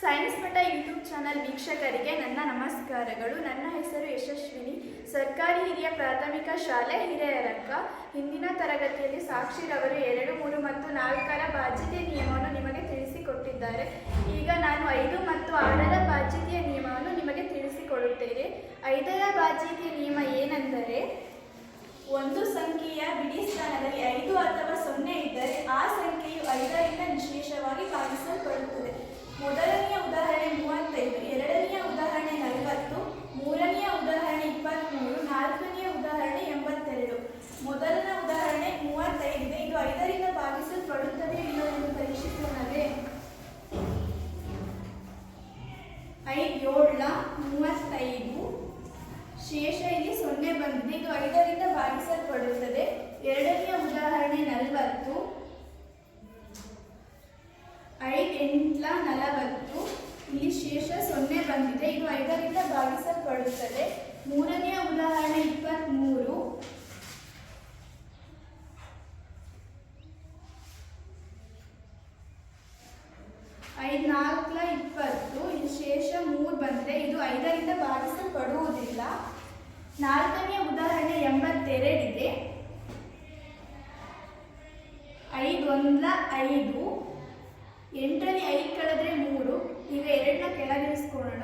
Science ಮಠ YouTube channel ವೀಕ್ಷಕರಿಗೆ ನನ್ನ ನಮಸ್ಕಾರಗಳು. ನನ್ನ ಹೆಸರು ಯಶಸ್ವಿನಿ, ಸರ್ಕಾರಿ ಹಿರಿಯ ಪ್ರಾಥಮಿಕ ಶಾಲೆ ಹಿರಿಯರಕ್ಕ. ಹಿಂದಿನ ತರಗತಿಯಲ್ಲಿ ಸಾಕ್ಷಿರವರು 2, 3 ಮತ್ತು 4ರ ಬಾಧ್ಯತೆಯ ನಿಯಮವನ್ನು ನಿಮಗೆ ತಿಳಿಸಿಕೊಟ್ಟಿದ್ದಾರೆ. ಈಗ ನಾನು 5 ಮತ್ತು 6ರ ಬಾಧ್ಯತೆಯ ನಿಯಮವನ್ನು ನಿಮಗೆ ತಿಳಿಸಿಕೊಡುತ್ತೇನೆ. 5ರ ಬಾಧ್ಯತೆಯ ನಿಯಮ ಏನೆಂದರೆ, ಒಂದು ಸಂಖ್ಯೆಯ ಬಿಡಿ ಸ್ಥಾನದಲ್ಲಿ 5 ಅಥವಾ 0 ಇದ್ದರೆ ಆ ಸಂಖ್ಯೆಯು 5ರಿಂದ ನಿಶೇಷವಾಗಿ ಭಾಗಿಸಲ್ಪಡುತ್ತದೆ. ಮೊದಲನೆಯ ಉದಾಹರಣೆ 35, ಎರಡನೆಯ ಉದಾಹರಣೆ 40, ಮೂರನೆಯ ಉದಾಹರಣೆ 23, ನಾಲ್ಕನೆಯ ಉದಾಹರಣೆ 82. ಮೊದಲನೇ ಉದಾಹರಣೆ 35 ಇದೆ. ಇದು 5ರಿಂದ ಭಾಗಿಸಲ್ಪಡುತ್ತದೆ ಎಂದು ಪರೀಕ್ಷಿಸೋಣವೇ? 5 7 35, ಶೇಷ ಇಲ್ಲಿ 0 ಬಂದಿದೆ. ಇದು 5ರಿಂದ ಭಾಗಿಸಲ್ಪಡುತ್ತದೆ. ಎರಡನೆಯ ಉದಾಹರಣೆ 40, 5 8 40, ಇಲ್ಲಿ ಶೇಷ 0 ಬಂದಿದೆ. ಇದು 5ರಿಂದ ಭಾಗಿಸಲ್ಪಡುತ್ತದೆ. ಮೂರನೆಯ ಉದಾಹರಣೆ 23, 5 4 20, ಇಲ್ಲಿ ಶೇಷ 3 ಬಂದಿದೆ. ಇದು 5ರಿಂದ ಭಾಗಿಸಲ್ಪಡುವುದಿಲ್ಲ. ನಾಲ್ಕನೆಯ ಉದಾಹರಣೆ 82 ಇದೆ. 5 1 5, 8ರಲ್ಲಿ 5 ಕಳೆದ್ರೆ 3. ಈಗ 2ನ ಕೆಳಗಿಳಿಸ್ಕೊಳ್ಳೋಣ.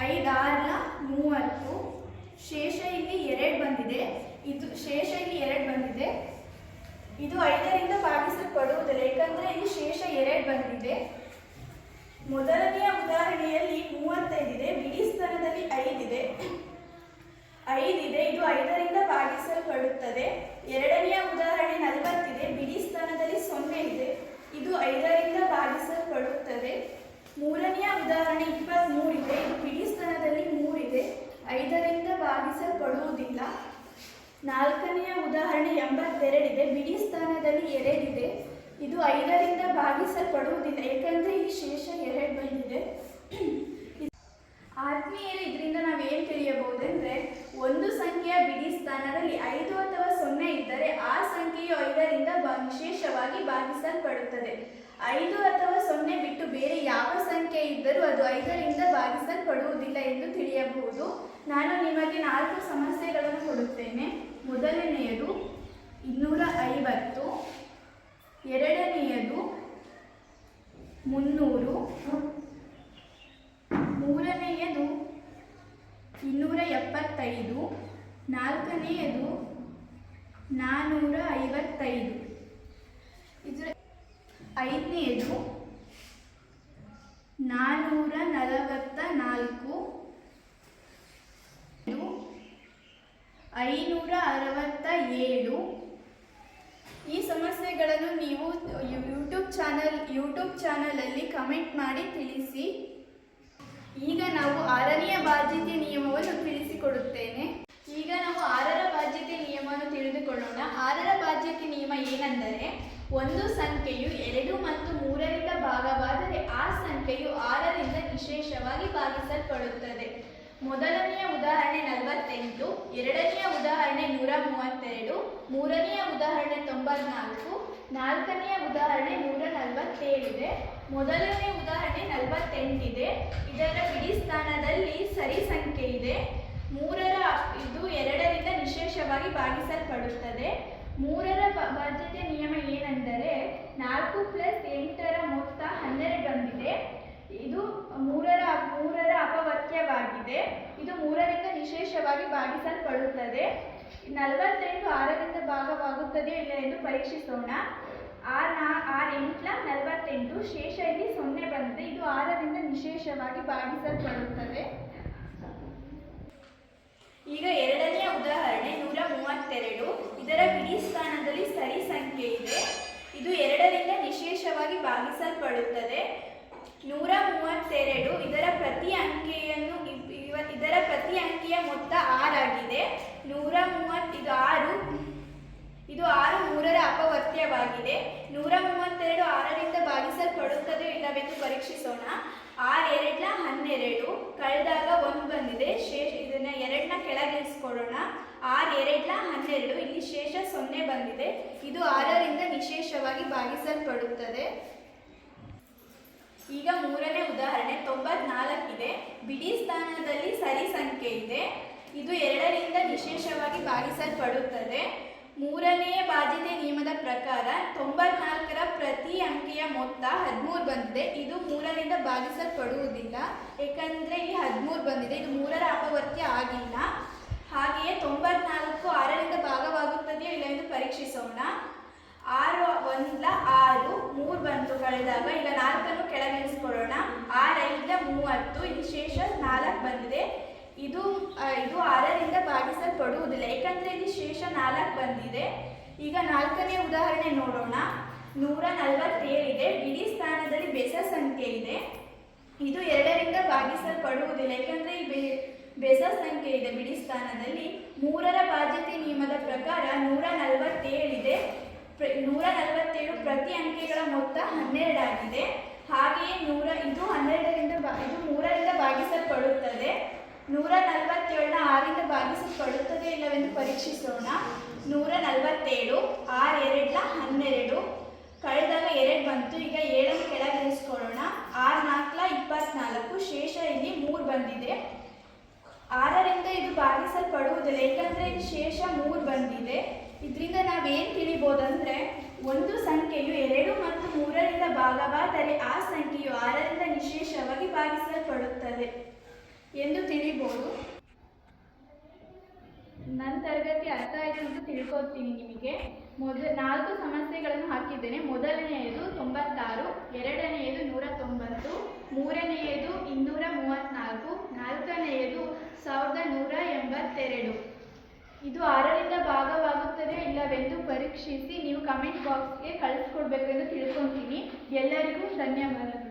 5 6 30, ಶೇಷ ಇಲ್ಲಿ 2 ಬಂದಿದೆ. ಇದು ಶೇಷ ಇಲ್ಲಿ 2 ಬಂದಿದೆ. ಇದು 5ರಿಂದ ಭಾಗಿಸಲ್ಪಡುವುದಿಲ್ಲ, ಏಕೆಂದರೆ ಇಲ್ಲಿ ಶೇಷ 2 ಬಂದಿದೆ. ಮೊದಲನೆಯ ಉದಾಹರಣೆಯಲ್ಲಿ 35 ಇದೆ, ಬಿಡಿ ಸ್ಥಾನದಲ್ಲಿ 5 ಇದೆ. 5 ಇದೆ, ಇದು 5ರಿಂದ ಭಾಗಿಸಲ್ಪಡುತ್ತದೆ. ಎರಡನೆಯ ಉದಾಹರಣೆ 40 ಇದೆ, ಬಿಡಿ ಸ್ಥಾನದಲ್ಲಿ 0 ಇದೆ. ಇದು 5ರಿಂದ ಭಾಗಿಸಲ್ಪಡುತ್ತದೆ. ಮೂರನೆಯ ಉದಾಹರಣೆ 23 ಇದೆ, ಇದು ಬಿಡಿ ಸ್ಥಾನದಲ್ಲಿ 3 ಇದೆ. 5ರಿಂದ ಭಾಗಿಸಲ್ಪಡುವುದಿಲ್ಲ. ನಾಲ್ಕನೆಯ ಉದಾಹರಣೆ 82 ಇದೆ, ಬಿಡಿ ಸ್ಥಾನದಲ್ಲಿ 2 ಇದೆ. ಇದು 5ರಿಂದ ಭಾಗಿಸಲ್ಪಡುವುದಿಲ್ಲ, ಏಕೆಂದರೆ ಇಲ್ಲಿ ಶೇಷ 2 ಬಂದಿದೆ. ಆತ್ಮೀಯರೇ, ಇದರಿಂದ ನಾವೇನು ತಿಳಿಯಬಹುದೆಂದರೆ, ಒಂದು ಸಂಖ್ಯೆಯ ಬಿಡಿ ಸ್ಥಾನದಲ್ಲಿ 5 ಅಥವಾ 0 ಇದ್ದರೆ ಆ ಸಂಖ್ಯೆಯು 5ರಿಂದ ವಿಶೇಷವಾಗಿ ಭಾಗಿಸಲ್ಪಡುತ್ತದೆ. 5 ಅಥವಾ 0 ಬಿಟ್ಟು ಬೇರೆ ಯಾವ ಸಂಖ್ಯೆ ಇದ್ದರೂ ಅದು 5ರಿಂದ ಭಾಗಿಸಲ್ಪಡುವುದಿಲ್ಲ ಎಂದು ತಿಳಿಯಬಹುದು. ನಾನು ನಿಮಗೆ 4 ಸಮಸ್ಯೆಗಳನ್ನು ಕೊಡುತ್ತೇನೆ. ಮೊದಲನೆಯದು 250, ಎರಡನೆಯದು 300, ಮೂರನೆಯದು 275, ನಾಲ್ಕನೆಯದು 455, ಇದರ ಐದನೆಯದು 444, 567. ಈ ಸಮಸ್ಯೆಗಳನ್ನು ನೀವು ಯೂಟ್ಯೂಬ್ ಚಾನಲಲ್ಲಿ ಕಮೆಂಟ್ ಮಾಡಿ ತಿಳಿಸಿ. ಈಗ ನಾವು 6ನೆಯ ಬಾಧ್ಯತೆಯ ನಿಯಮವನ್ನು ತಿಳಿಸಿಕೊಡುತ್ತೇನೆ. ಈಗ ನಾವು 6ರ ಬಾಧ್ಯತೆಯ ನಿಯಮವನ್ನು ತಿಳಿದುಕೊಳ್ಳೋಣ. 6ರ ಬಾಧ್ಯತೆಯ ನಿಯಮ ಏನೆಂದರೆ, ಒಂದು ಸಂಖ್ಯೆಯು 2 ಮತ್ತು 3ರಿಂದ ಭಾಗವಾದರೆ ಆ ಸಂಖ್ಯೆಯು 6ರಿಂದ ವಿಶೇಷವಾಗಿ ಭಾಗಿಸಲ್ಪಡುತ್ತದೆ. ಮೊದಲನೆಯ ಉದಾಹರಣೆ 48, ಎರಡನೆಯ ಉದಾಹರಣೆ 132, ಮೂರನೆಯ ಉದಾಹರಣೆ 94, ನಾಲ್ಕನೆಯ ಉದಾಹರಣೆ 147 ಇದೆ. ಮೊದಲನೇ ಉದಾಹರಣೆ 48 ಇದೆ. ಇದರ ಬಿಡಿ ಸ್ಥಾನದಲ್ಲಿ ಸರಿ ಸಂಖ್ಯೆ ಇದೆ. ಇದು 2ರಿಂದ ನಿಶೇಷವಾಗಿ ಭಾಗಿಸಲ್ಪಡುತ್ತದೆ. 3ರ ಬಾಧ್ಯತೆಯ ನಿಯಮ ಏನೆಂದರೆ, 4 + 8ರ ಮೊತ್ತ 12 ಬಂದಿದೆ. ಇದು 3ರ ಅಪವರ್ತ್ಯವಾಗಿದೆ. ಇದು 3ರಿಂದ ನಿಶೇಷವಾಗಿ ಭಾಗಿಸಲ್ಪಡುತ್ತದೆ. 48 6ರಿಂದ ಭಾಗವಾಗುತ್ತದೆಯೋ ಇಲ್ಲ ಎಂದು ಪರೀಕ್ಷಿಸೋಣ. 6 8 48, ಶೇಷ ಇಲ್ಲಿ 0 ಬಂದಿದೆ. ಇದು 6ರಿಂದ ನಿಶೇಷವಾಗಿ ಭಾಗಿಸಲ್ಪಡುತ್ತದೆ. ಈಗ ಎರಡನೆಯ ಉದಾಹರಣೆ 132, ಇದರ ಬಿಡಿ ಸ್ಥಾನದಲ್ಲಿ ಸರಿ ಸಂಖ್ಯೆ ಇದೆ. ಇದು 2ರಿಂದ ನಿಶೇಷವಾಗಿ ಭಾಗಿಸಲ್ಪಡುತ್ತದೆ. 132, ಇದರ ಪ್ರತಿ ಅಂಕಿಯ ಮೊತ್ತ 6 ಆಗಿದೆ. 130, ಇದು 6 3ರ ಅಪವರ್ತ್ಯವಾಗಿದೆ. 132 6ರಿಂದ ಭಾಗಿಸಲ್ಪಡುತ್ತದೆ ಇಲ್ಲವೆಂದು ಪರೀಕ್ಷಿಸೋಣ. 6 2 12, ಕಳೆದಾಗ 1 ಬಂದಿದೆ. ಇದನ್ನ 2ನ ಕೆಳಗಿಳಿಸ್ಕೊಳ್ಳೋಣ. 6 2 12, ಇಲ್ಲಿ ಶೇಷ 0 ಬಂದಿದೆ. ಇದು 6ರಿಂದ ನಿಶೇಷವಾಗಿ ಭಾಗಿಸಲ್ಪಡುತ್ತದೆ. ಈಗ ಮೂರನೇ ಉದಾಹರಣೆ 94 ಇದೆ. ಬಿಡಿ ಸ್ಥಾನದಲ್ಲಿ ಸರಿ ಸಂಖ್ಯೆ ಇದೆ. ಇದು 2ರಿಂದ ನಿಶೇಷವಾಗಿ ಭಾಗಿಸಲ್ಪಡುತ್ತದೆ. ಮೂರನೆಯ ಬಾಧ್ಯತೆ ನಿಯಮದ ಪ್ರಕಾರ 94ರ ಪ್ರತಿ ಅಂಕೆಯ ಮೊತ್ತ 13 ಬಂದಿದೆ. ಇದು 3ರಿಂದ ಭಾಗಿಸಲ್ಪಡುವುದಿಲ್ಲ, ಏಕೆಂದರೆ ಇಲ್ಲಿ 13 ಬಂದಿದೆ. ಇದು 3ರ ಅಪವರ್ತ್ಯ ಆಗಿಲ್ಲ. ಹಾಗೆಯೇ 94 6ರಿಂದ ಭಾಗವಾಗುತ್ತದೆಯೋ ಇಲ್ಲ ಎಂದು ಪರೀಕ್ಷಿಸೋಣ. 6 1 6 3 ಬಂತು ಕಳೆದಾಗ. ಈಗ 4ಅನ್ನು ಕೆಳಗಿಳಿಸ್ಕೊಳ್ಳೋಣ. 6 5 30, ಇಲ್ಲಿ ಶೇಷ 4 ಬಂದಿದೆ. ಇದು 6ರಿಂದ ಭಾಗಿಸಲ್ಪಡುವುದಿಲ್ಲ, ಏಕೆಂದರೆ ಇಲ್ಲಿ ಶೇಷ 4 ಬಂದಿದೆ. ಈಗ 4ನೇ ಉದಾಹರಣೆ ನೋಡೋಣ. 147 ಇದೆ. ಬಿಡಿ ಸ್ಥಾನದಲ್ಲಿ ಬೆಸ ಸಂಖ್ಯೆ ಇದೆ. ಇದು 2ರಿಂದ ಭಾಗಿಸಲ್ಪಡುವುದಿಲ್ಲ, ಏಕೆಂದರೆ ಈ ಬೆಸ ಸಂಖ್ಯೆ ಇದೆ ಬಿಡಿ ಸ್ಥಾನದಲ್ಲಿ. 3ರ ಬಾಧ್ಯತೆ ನಿಯಮದ ಪ್ರಕಾರ 147 ಇದೆ. 147 ಪ್ರತಿ ಅಂಕೆಗಳ ಮೊತ್ತ 12 ಆಗಿದೆ. ಹಾಗೆಯೇ ಇದು 3ರಿಂದ ಭಾಗಿಸಲ್ಪಡುತ್ತದೆ. 147ನ 6ರಿಂದ ಭಾಗಿಸಲ್ಪಡುತ್ತದೆ ಇಲ್ಲವೆಂದು ಪರೀಕ್ಷಿಸೋಣ. 147 6 2 12, ಕಳೆದಾಗ 2 ಬಂತು. ಈಗ 7ಅನ್ನು ಕೆಳಗಿಳಿಸ್ಕೊಳ್ಳೋಣ. 6 4 24, ಶೇಷ ಇಲ್ಲಿ 3 ಬಂದಿದೆ. 6ರಿಂದ ಇದು ಭಾಗಿಸಲ್ಪಡುವುದಿಲ್ಲ, ಏಕೆಂದರೆ ಇಲ್ಲಿ ಶೇಷ 3 ಬಂದಿದೆ. ಇದರಿಂದ ನಾವೇನು ತಿಳಿಬೋದಂದರೆ, ಒಂದು ಸಂಖ್ಯೆಯು 2 ಮತ್ತು 3ರಿಂದ ಭಾಗವಾದರೆ ಆ ಸಂಖ್ಯೆಯು 6ರಿಂದ ನಿಶೇಷವಾಗಿ ಭಾಗಿಸಲ್ಪಡುತ್ತದೆ ಎಂದು ತಿಳಿಬೋದು. ನನ್ನ ತರಗತಿ ಅರ್ಥ ಆಯಿತು ಅಂತ ತಿಳ್ಕೊತೀನಿ ನಿಮಗೆ. 4 ಸಮಸ್ಯೆಗಳನ್ನು ಹಾಕಿದ್ದೇನೆ. ಮೊದಲನೆಯದು 96, ಎರಡನೆಯದು 190, ಮೂರನೆಯದು 234, ನಾಲ್ಕನೆಯದು 1182. ಇದು 6ರಿಂದ ಭಾಗವಾಗುತ್ತದೆ ಇಲ್ಲವೆಂದು ಪರೀಕ್ಷಿಸಿ ನೀವು ಕಮೆಂಟ್ ಬಾಕ್ಸ್ಗೆ ಕಳಿಸ್ಕೊಡ್ಬೇಕು ಎಂದು ತಿಳ್ಕೊತೀನಿ. ಎಲ್ಲರಿಗೂ ಧನ್ಯವಾದಗಳು.